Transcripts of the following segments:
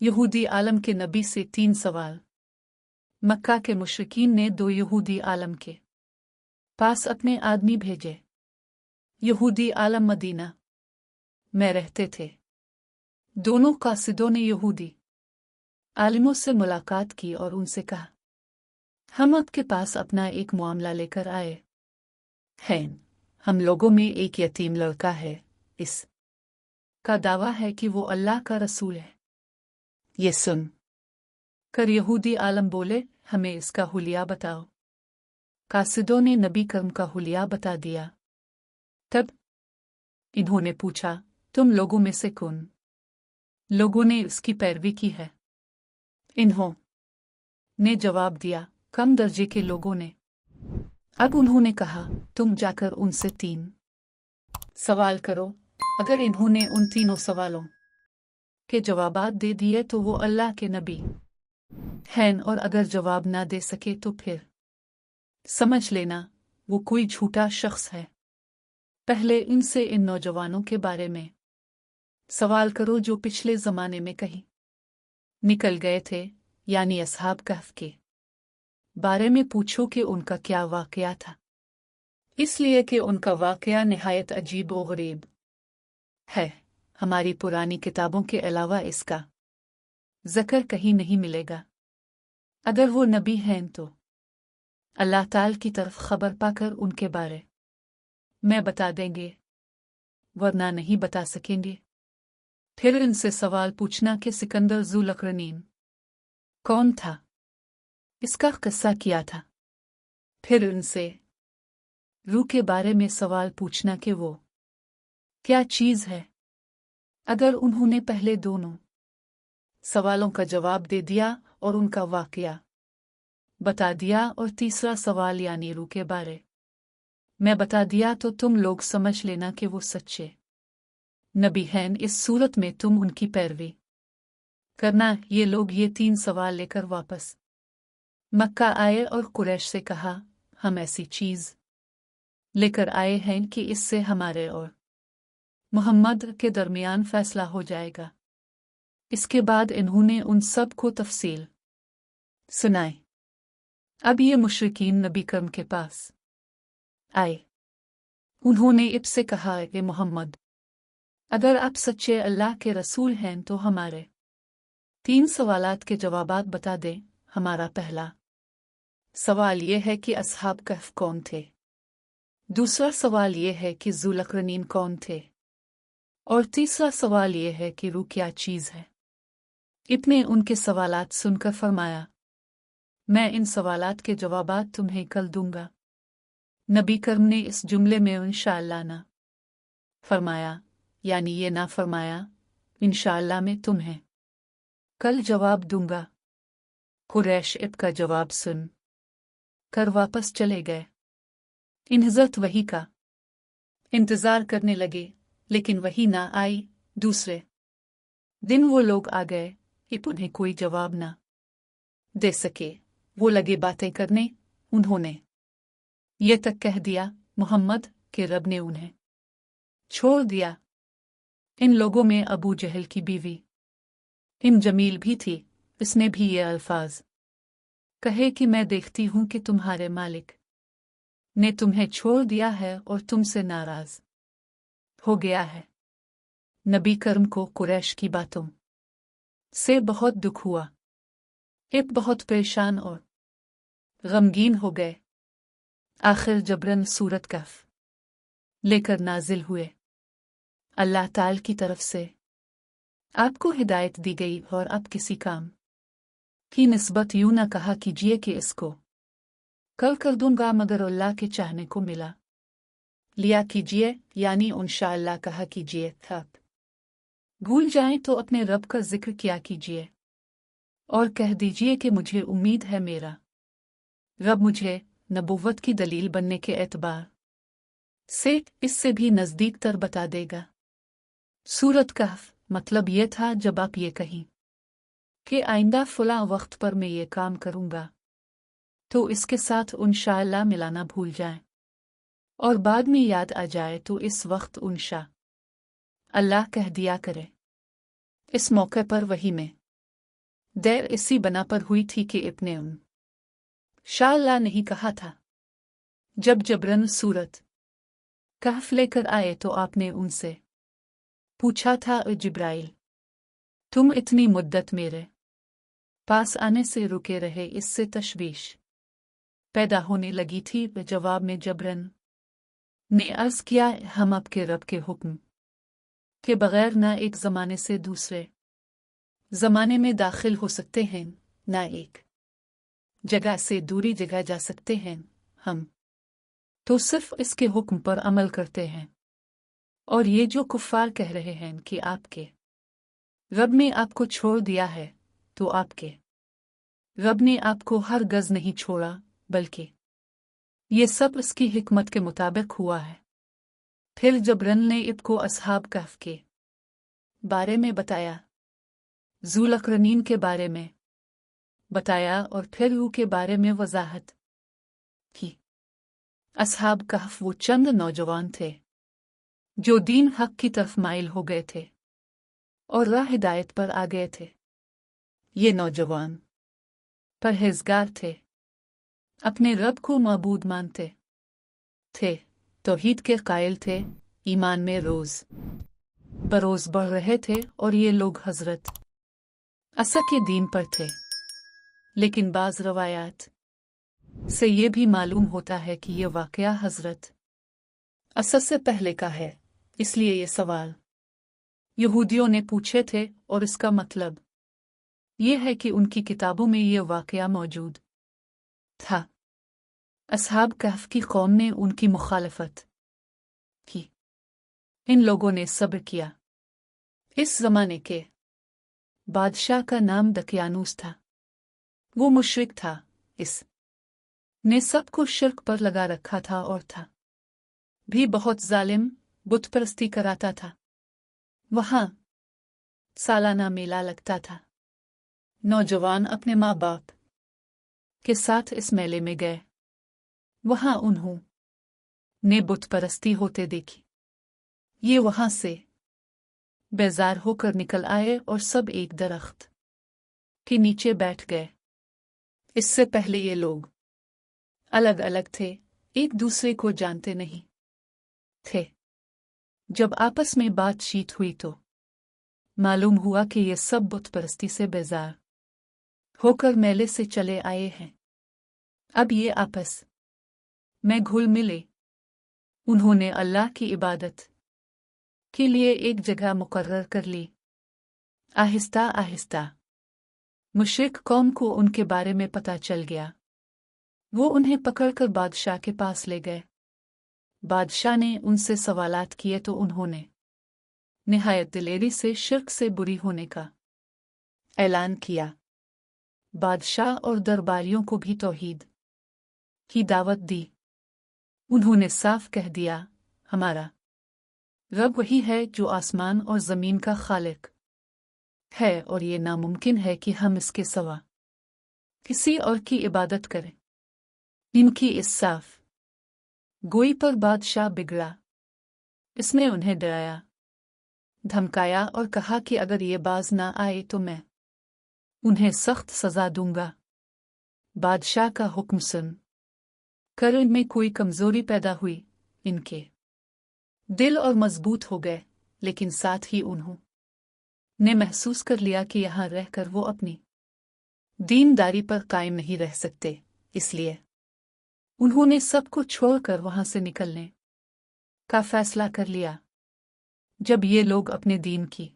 यहूदी आलम के नबी से 3 सवाल। मक्का के मुशरिकीन ने 2 यहूदी आलम के पास अपने आदमी भेजे। यहूदी आलम मदीना में रहते थे। दोनों कासिदों ने यहूदी आलिमों से मुलाकात की और उनसे कहा, हम आपके पास अपना एक मामला लेकर आए हैं। हम लोगों में एक यतीम लड़का है, इस का दावा है कि वो अल्लाह का रसूल है। ये सुन कर यहूदी आलम बोले, हमें इसका हुलिया बताओ। कासिदों ने नबी करम का हुलिया बता दिया। तब इन्होंने पूछा, तुम लोगों में से कौन लोगों ने इसकी पैरवी की है? इन्होंने जवाब दिया, कम दर्जे के लोगों ने। अब उन्होंने कहा, तुम जाकर उनसे 3 सवाल करो। अगर इन्होंने उन तीनों सवालों के जवाबात दे दिए तो वो अल्लाह के नबी हैं, और अगर जवाब ना दे सके तो फिर समझ लेना वो कोई झूठा शख्स है। पहले इनसे इन नौजवानों के बारे में सवाल करो जो पिछले ज़माने में कहीं निकल गए थे, यानी अस्हाब कहफ के बारे में पूछो कि उनका क्या वाक़या था, इसलिए कि उनका वाक़या निहायत अजीब व गरीब है। हमारी पुरानी किताबों के अलावा इसका ज़िक्र कहीं नहीं मिलेगा। अगर वो नबी हैं तो अल्लाह ताला की तरफ खबर पाकर उनके बारे में बता देंगे, वरना नहीं बता सकेंगे। फिर इनसे सवाल पूछना कि सिकंदर ज़ुल्करनैन कौन था, इसका किस्सा क्या था। फिर इनसे रूह के बारे में सवाल पूछना कि वो क्या चीज़ है। अगर उन्होंने पहले दोनों सवालों का जवाब दे दिया और उनका वाक़या बता दिया और तीसरा सवाल यानी रूह के बारे में बता दिया, तो तुम लोग समझ लेना कि वो सच्चे नबी हैं। इस सूरत में तुम उनकी पैरवी करना। ये लोग ये 3 सवाल लेकर वापस मक्का आए और कुरैश से कहा, हम ऐसी चीज़ लेकर आए हैं कि इससे हमारे और मोहम्मद के दरमियान फैसला हो जाएगा। इसके बाद इन्होंने उन सब को तफसील सुनाई। अब ये मुशरिकीन नबी करम के पास आए। उन्होंने इब्से कहा, ए मोहम्मद, अगर आप सच्चे अल्लाह के रसूल हैं तो हमारे 3 सवालात के जवाबात बता दें। हमारा पहला सवाल ये है कि अस्हाब कहफ कौन थे, दूसरा सवाल ये है कि ज़ुल्करनैन कौन थे, और तीसरा सवाल ये है कि रूह क्या चीज़ है। इब्ने उनके सवालात सुनकर फरमाया, मैं इन सवालात के जवाबात तुम्हें कल दूंगा। नबी करम ने इस जुमले में इंशाअल्लाह ना फरमाया, यानी ये ना फरमाया इंशाअल्लाह में तुम्हें कल जवाब दूंगा। कुरैश इब का जवाब सुन कर वापस चले गए। इन हज़रत वही का इंतज़ार करने लगे, लेकिन वही ना आई। दूसरे दिन वो लोग आ गए, इब उन्हें कोई जवाब ना दे सके। वो लगे बातें करने। उन्होंने ये तक कह दिया, मोहम्मद के रब ने उन्हें छोड़ दिया। इन लोगों में अबू जहल की बीवी जमील भी थी। इसने भी ये अल्फाज कहे कि मैं देखती हूं कि तुम्हारे मालिक ने तुम्हें छोड़ दिया है और तुमसे नाराज हो गया है। नबी करम को कुरैश की बातों से बहुत दुख हुआ। इब बहुत परेशान और गमगीन हो गए। आखिर जबरन सूरत कहफ लेकर नाजिल हुए। अल्लाह ताला की तरफ से आपको हिदायत दी गई और आप किसी काम की निस्बत यूं न कहा कीजिए कि इसको कल कर दूंगा, मगर अल्लाह के चाहने को मिला लिया कीजिए, यानी इंशाअल्लाह कहा कीजिए। आप भूल जाएं तो अपने रब का जिक्र किया कीजिए और कह दीजिए कि मुझे उम्मीद है मेरा रब मुझे नबुव्वत की दलील बनने के एतबार से इससे भी नज़दीक तर बता देगा। सूरत कहफ मतलब ये था, जब आप ये कहीं कि आइंदा फला वक्त पर मैं ये काम करूंगा, तो इसके साथ इंशाअल्लाह मिलाना भूल जाएं, और बाद में याद आ जाए तो इस वक्त इंशा अल्लाह कह दिया करे। इस मौके पर वही में देर इसी बना पर हुई थी कि इब्ने शाअल्लाह नहीं कहा था। जब जबरन सूरत कहफ लेकर आए तो आपने उनसे पूछा था, जिब्राइल, तुम इतनी मुद्दत मेरे पास आने से रुके रहे, इससे तशवीश पैदा होने लगी थी। जवाब में जबरन ने अर्ज किया, हम आपके रब के हुक्म के बगैर न एक ज़माने से दूसरे ज़माने में दाखिल हो सकते हैं, न एक जगह से दूरी जगह जा सकते हैं। हम तो सिर्फ इसके हुक्म पर अमल करते हैं। और ये जो कुफ़ार कह रहे हैं कि आपके रब ने आपको छोड़ दिया है, तो आपके रब ने आपको हर गज़ नहीं छोड़ा, बल्कि ये सब इसकी हिकमत के मुताबिक हुआ है। फिर जबरन ने इब्को असहाब कहफ के बारे में बताया, ज़ुलक़रनैन के बारे में बताया और फिर रू के बारे में वजाहत की। असहाब कहफ वो चंद नौजवान थे जो दीन हक की तरफ माइल हो गए थे और राह हिदायत पर आ गए थे। ये नौजवान परहेज़गार थे, अपने रब को माबूद मानते थे, तौहीद के कायल थे, ईमान में रोज़ बरोज़ बढ़ रहे थे और ये लोग हज़रत असा के दीन पर थे। लेकिन बाज़ रवायात से ये भी मालूम होता है कि ये वाक़या हज़रत असा से पहले का है, इसलिए ये सवाल यहूदियों ने पूछे थे और इसका मतलब ये है कि उनकी किताबों में ये वाक़या मौजूद था। असहाब कहफ की कौम ने उनकी मुखालफत की। इन लोगों ने सब्र किया। इस ज़माने के बादशाह का नाम दकियानूस था। वो मुशरिक था, इस ने सबको शिर्क पर लगा रखा था और था भी बहुत जालिम, बुत परस्ती कराता था। वहाँ सालाना मेला लगता था। नौजवान अपने माँ बाप के साथ इस मेले में गए। वहाँ उन्होंने बुत परस्ती होते देखी। ये वहाँ से बेजार होकर निकल आए और सब एक दरख्त के नीचे बैठ गए। इससे पहले ये लोग अलग अलग थे, एक दूसरे को जानते नहीं थे। जब आपस में बातचीत हुई तो मालूम हुआ कि ये सब बुत परस्ती से बेजार होकर मेले से चले आए हैं। अब ये आपस में घुल मिले। उन्होंने अल्लाह की इबादत के लिए एक जगह मुकर्रर कर ली। आहिस्ता आहिस्ता मुशरिक कौम को उनके बारे में पता चल गया। वो उन्हें पकड़कर बादशाह के पास ले गए। बादशाह ने उनसे सवालात किए तो उन्होंने निहायत दिलेरी से शिर्क से बुरी होने का ऐलान किया। बादशाह और दरबारियों को भी तौहीद की दावत दी। उन्होंने साफ कह दिया, हमारा रब वही है जो आसमान और ज़मीन का खालिक है और ये नामुमकिन है कि हम इसके सिवा किसी और की इबादत करें। इनकी इस साफ गोई पर बादशाह बिगड़ा। इसने उन्हें डराया, धमकाया और कहा कि अगर ये बाज ना आए तो मैं उन्हें सख्त सज़ा दूंगा। बादशाह का हुक्म सुन कर इनमें कोई कमज़ोरी पैदा हुई। इनके दिल और मजबूत हो गए, लेकिन साथ ही उन्होंने महसूस कर लिया कि यहाँ रहकर वो अपनी दीनदारी पर कायम नहीं रह सकते। इसलिए उन्होंने सबको छोड़कर वहां से निकलने का फैसला कर लिया। जब ये लोग अपने दीन की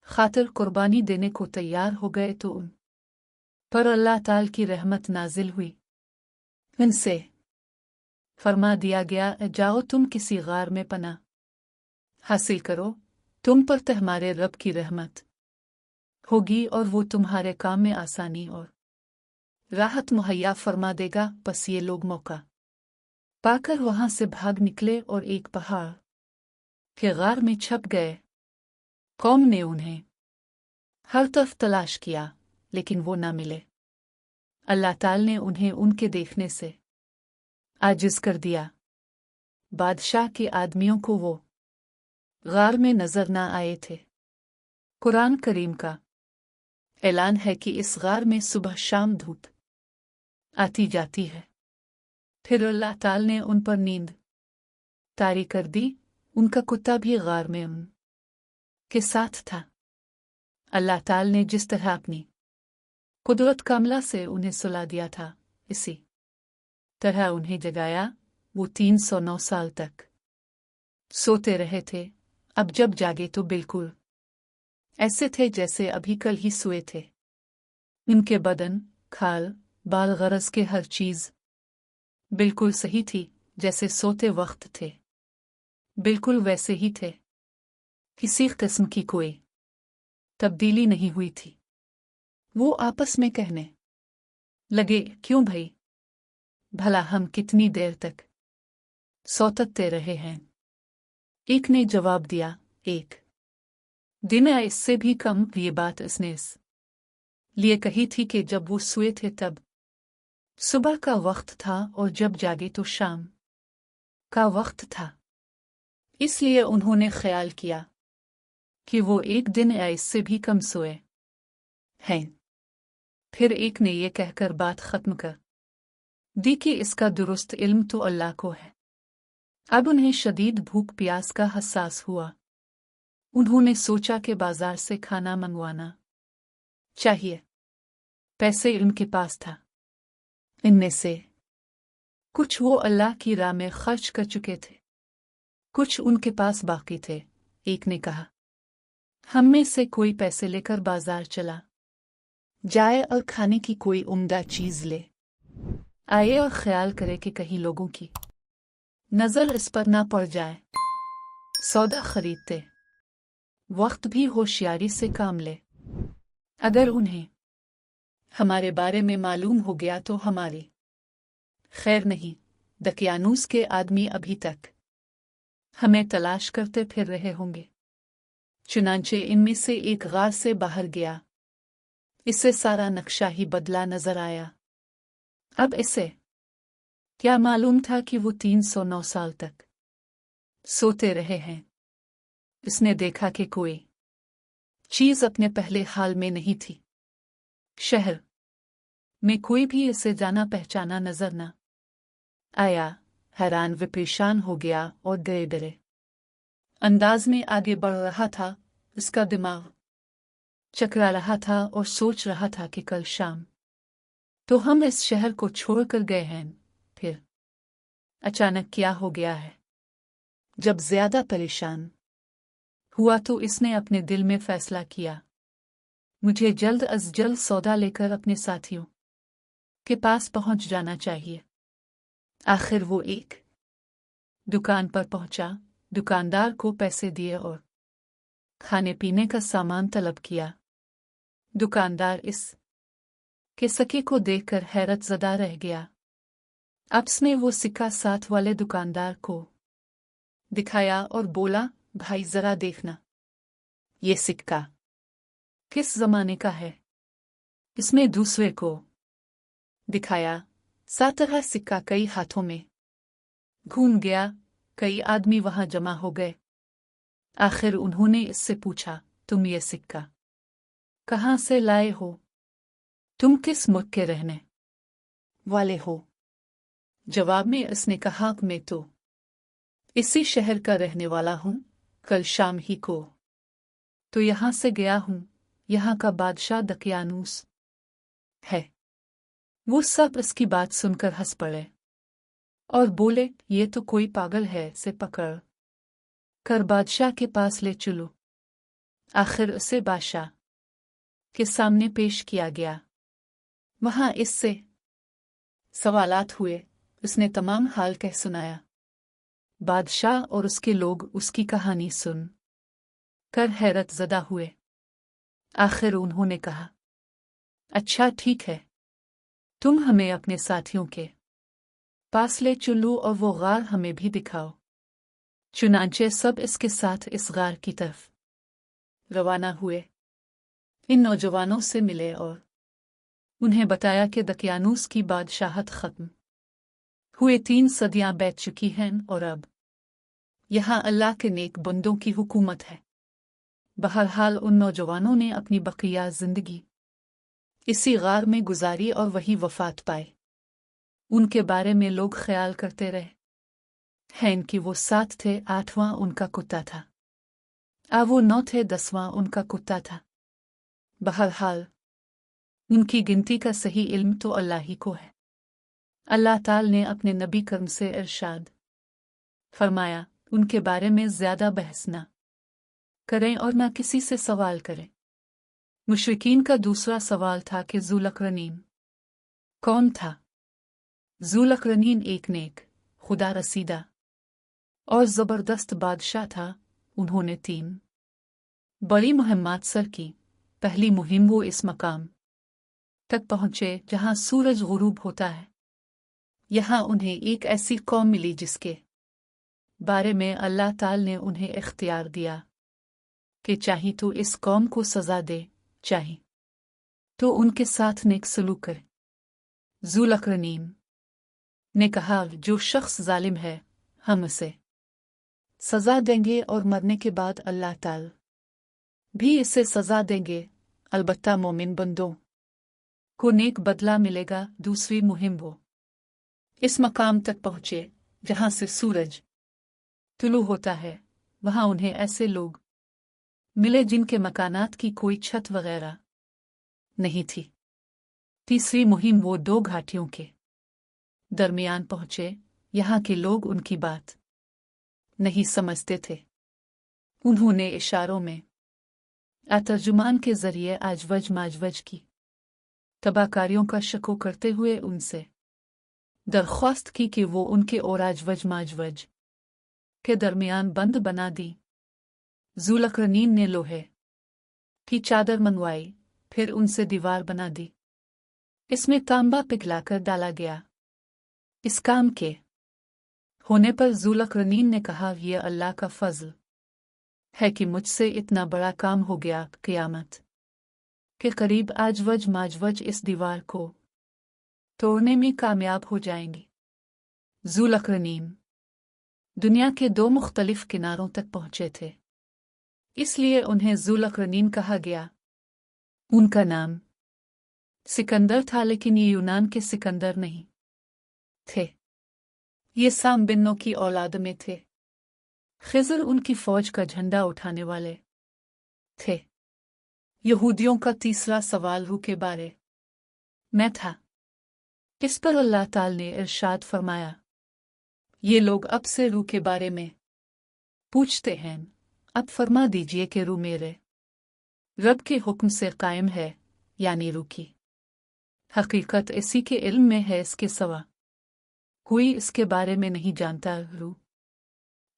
खातिर कुर्बानी देने को तैयार हो गए तो उन पर अल्लाह ताला की रहमत नाजिल हुई। इनसे फरमा दिया गया, जाओ तुम किसी गार में पनाह हासिल करो, तुम पर तो हमारे रब की रहमत होगी और वो तुम्हारे काम में आसानी और राहत मुहैया फरमा देगा। बस ये लोग मौका पाकर वहां से भाग निकले और एक पहाड़ के गार में छप गए। कौम ने उन्हें हर तरफ तलाश किया, लेकिन वो ना मिले। अल्लाह ताला ने उन्हें उनके देखने से आजिज कर दिया। बादशाह के आदमियों को वो गार में नजर ना आए थे। कुरान करीम का ऐलान है कि इस गार में सुबह शाम धूप आती जाती है। फिर अल्लाह ताला ने उन पर नींद तारी कर दी। उनका कुत्ता भी गार में के साथ था। अल्लाह ताला ने जिस तरह अपनी कुदरत कामला से उन्हें सुला दिया था, इसी तरह उन्हें जगाया। वो 309 साल तक सोते रहे थे। अब जब जागे तो बिल्कुल ऐसे थे जैसे अभी कल ही सोए थे। इनके बदन, खाल, बाल, गरज के हर चीज बिल्कुल सही थी जैसे सोते वक्त थे। बिल्कुल वैसे ही थे। किसी किस्म की कोई तब्दीली नहीं हुई थी। वो आपस में कहने लगे, क्यों भाई, भला हम कितनी देर तक सोते रहे हैं? एक ने जवाब दिया, एक दिन या इससे भी कम। ये बात इसने इस लिए कही थी कि जब वो सोए थे तब सुबह का वक्त था और जब जागे तो शाम का वक्त था। इसलिए उन्होंने ख्याल किया कि वो एक दिन या इससे भी कम सोए हैं। फिर एक ने यह कहकर बात खत्म कर दी कि इसका दुरुस्त इल्म तो अल्लाह को है। अब उन्हें शदीद भूख प्यास का एहसास हुआ। उन्होंने सोचा कि बाजार से खाना मंगवाना चाहिए। पैसे उनके पास था। इनमें से कुछ वो अल्लाह की राह में खर्च कर चुके थे, कुछ उनके पास बाकी थे। एक ने कहा, हम में से कोई पैसे लेकर बाजार चला जाए और खाने की कोई उम्दा चीज ले आए और ख्याल करे कि कहीं लोगों की नजर इस पर ना पड़ जाए। सौदा खरीदते वक्त भी होशियारी से काम ले। अगर उन्हें हमारे बारे में मालूम हो गया तो हमारी खैर नहीं। दकियानूस के आदमी अभी तक हमें तलाश करते फिर रहे होंगे। चुनांचे इनमें से एक गार से बाहर गया। इससे सारा नक्शा ही बदला नजर आया। अब इसे क्या मालूम था कि वो 309 साल तक सोते रहे हैं। इसने देखा कि कोई चीज अपने पहले हाल में नहीं थी। शहर में कोई भी इसे जाना पहचाना नजर न आया। हैरान व परेशान हो गया और डरे डरे अंदाज में आगे बढ़ रहा था। उसका दिमाग चकरा रहा था और सोच रहा था कि कल शाम तो हम इस शहर को छोड़कर गए हैं। फिर अचानक क्या हो गया है? जब ज्यादा परेशान हुआ तो इसने अपने दिल में फैसला किया, मुझे जल्द अज जल्द सौदा लेकर अपने साथियों के पास पहुंच जाना चाहिए। आखिर वो एक दुकान पर पहुंचा, दुकानदार को पैसे दिए और खाने पीने का सामान तलब किया। दुकानदार इस के सके को देखकर हैरत ज़दा रह गया। अब उसने वो सिक्का साथ वाले दुकानदार को दिखाया और बोला, भाई जरा देखना, ये सिक्का किस जमाने का है? इसने दूसरे को दिखाया। सात तरह सिक्का कई हाथों में घूम गया। कई आदमी वहां जमा हो गए। आखिर उन्होंने इससे पूछा, तुम ये सिक्का कहाँ से लाए हो? तुम किस मुल्क के रहने वाले हो? जवाब में इसने कहा, मैं तो इसी शहर का रहने वाला हूं। कल शाम ही को तो यहां से गया हूं। यहां का बादशाह दकियानूस है। वो सब इसकी बात सुनकर हंस पड़े और बोले, ये तो कोई पागल है, से पकड़ कर बादशाह के पास ले चलो। आखिर उसे बादशाह के सामने पेश किया गया। वहां इससे सवालात हुए। उसने तमाम हाल कह सुनाया। बादशाह और उसके लोग उसकी कहानी सुन कर हैरत ज़दा हुए। आखिर उन्होंने कहा, अच्छा ठीक है, तुम हमें अपने साथियों के पास ले चलो और वो गार हमें भी दिखाओ। चुनांचे सब इसके साथ इस गार की तरफ रवाना हुए। इन नौजवानों से मिले और उन्हें बताया कि दकियानूस की बादशाहत खत्म हुए 3 सदियां बीत चुकी हैं और अब यहाँ अल्लाह के नेक बंदों की हुकूमत है। बहरहाल उन नौजवानों ने अपनी बकिया जिंदगी इसी गार में गुजारी और वही वफात पाए। उनके बारे में लोग ख्याल करते रहे हैं कि वो 7 थे, 8वां उनका कुत्ता था। वो 9 थे, 10वां उनका कुत्ता था। बहरहाल उनकी गिनती का सही इल्म तो अल्लाह ही को है। अल्लाह ताला ने अपने नबी करम से इरशाद फरमाया, उनके बारे में ज्यादा बहस न करें और न किसी से सवाल करें। मुशरिकीन का दूसरा सवाल था कि ज़ुलक़रनैन कौन था। ज़ुलक़रनैन एक नेक, खुदा रसीदा और ज़बरदस्त बादशाह था। उन्होंने 3 बड़ी मुहिम्मात सर की। पहली मुहिम वो इस मकाम तक पहुंचे जहां सूरज गुरूब होता है। यहाँ उन्हें एक ऐसी कौम मिली जिसके बारे में अल्लाह ताला ने उन्हें इख्तियार दिया कि चाहे तो इस कौम को सज़ा दे, चाहे तो उनके साथ नेक सलूक करे। ज़ुलक़रनैन ने कहा, जो शख्स जालिम है हम उसे सज़ा देंगे और मरने के बाद अल्लाह ताला भी इसे सज़ा देंगे, अलबत्ता मोमिन बंदों को नेक बदला मिलेगा। दूसरी मुहिम वो इस मकाम तक पहुंचे जहां से सूरज तुलू होता है। वहां उन्हें ऐसे लोग मिले जिनके मकानात की कोई छत वगैरह नहीं थी। तीसरी मुहिम वो 2 घाटियों के दरमियान पहुंचे। यहाँ के लोग उनकी बात नहीं समझते थे। उन्होंने इशारों में तर्जुमान के जरिए आजवज माजवज की तबाकारियों का शको करते हुए उनसे दरख्वास्त की कि वो उनके और आजवज माजवज के दरमियान बंद बना दी। ज़ुलक़रनैन ने लोहे की चादर मनवाई, फिर उनसे दीवार बना दी। इसमें तांबा पिघलाकर डाला गया। इस काम के होने पर ज़ुलक़रनैन ने कहा, यह अल्लाह का फज़ल है कि मुझसे इतना बड़ा काम हो गया। क़यामत के करीब आजवज माजवज इस दीवार को तोड़ने में कामयाब हो जाएंगी। ज़ुलक़रनैन दुनिया के 2 मुख्तलिफ किनारों तक पहुंचे थे, इसलिए उन्हें ज़ुलक़रनैन कहा गया। उनका नाम सिकंदर था, लेकिन ये यूनान के सिकंदर नहीं थे। ये साम बिन नो की औलाद में थे। खिज़र उनकी फौज का झंडा उठाने वाले थे। यहूदियों का तीसरा सवाल रूह के बारे में था। इस पर अल्लाह ताला ने इरशाद फरमाया, ये लोग अब से रूह के बारे में पूछते हैं। अब फरमा दीजिए कि रूह मेरे रब के हुक्म से कायम है, यानी रूह की हकीकत इसी के इल्म में है, इसके सिवा कोई इसके बारे में नहीं जानता। रूह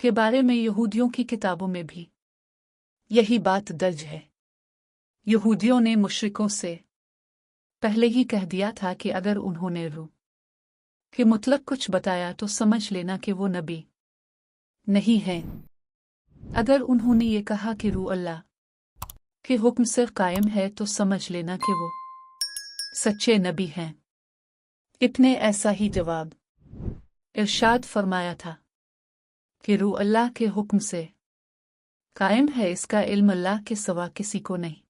के बारे में यहूदियों की किताबों में भी यही बात दर्ज है। यहूदियों ने मुशरिकों से पहले ही कह दिया था कि अगर उन्होंने रूह के मुतलक कुछ बताया तो समझ लेना कि वो नबी नहीं हैं। अगर उन्होंने ये कहा कि रूह अल्लाह के हुक्म से कायम है तो समझ लेना कि वो सच्चे नबी हैं। इतने ऐसा ही जवाब इरशाद फरमाया था कि रूह अल्लाह के हुक्म से कायम है, इसका इल्म अल्लाह के सिवा किसी को नहीं।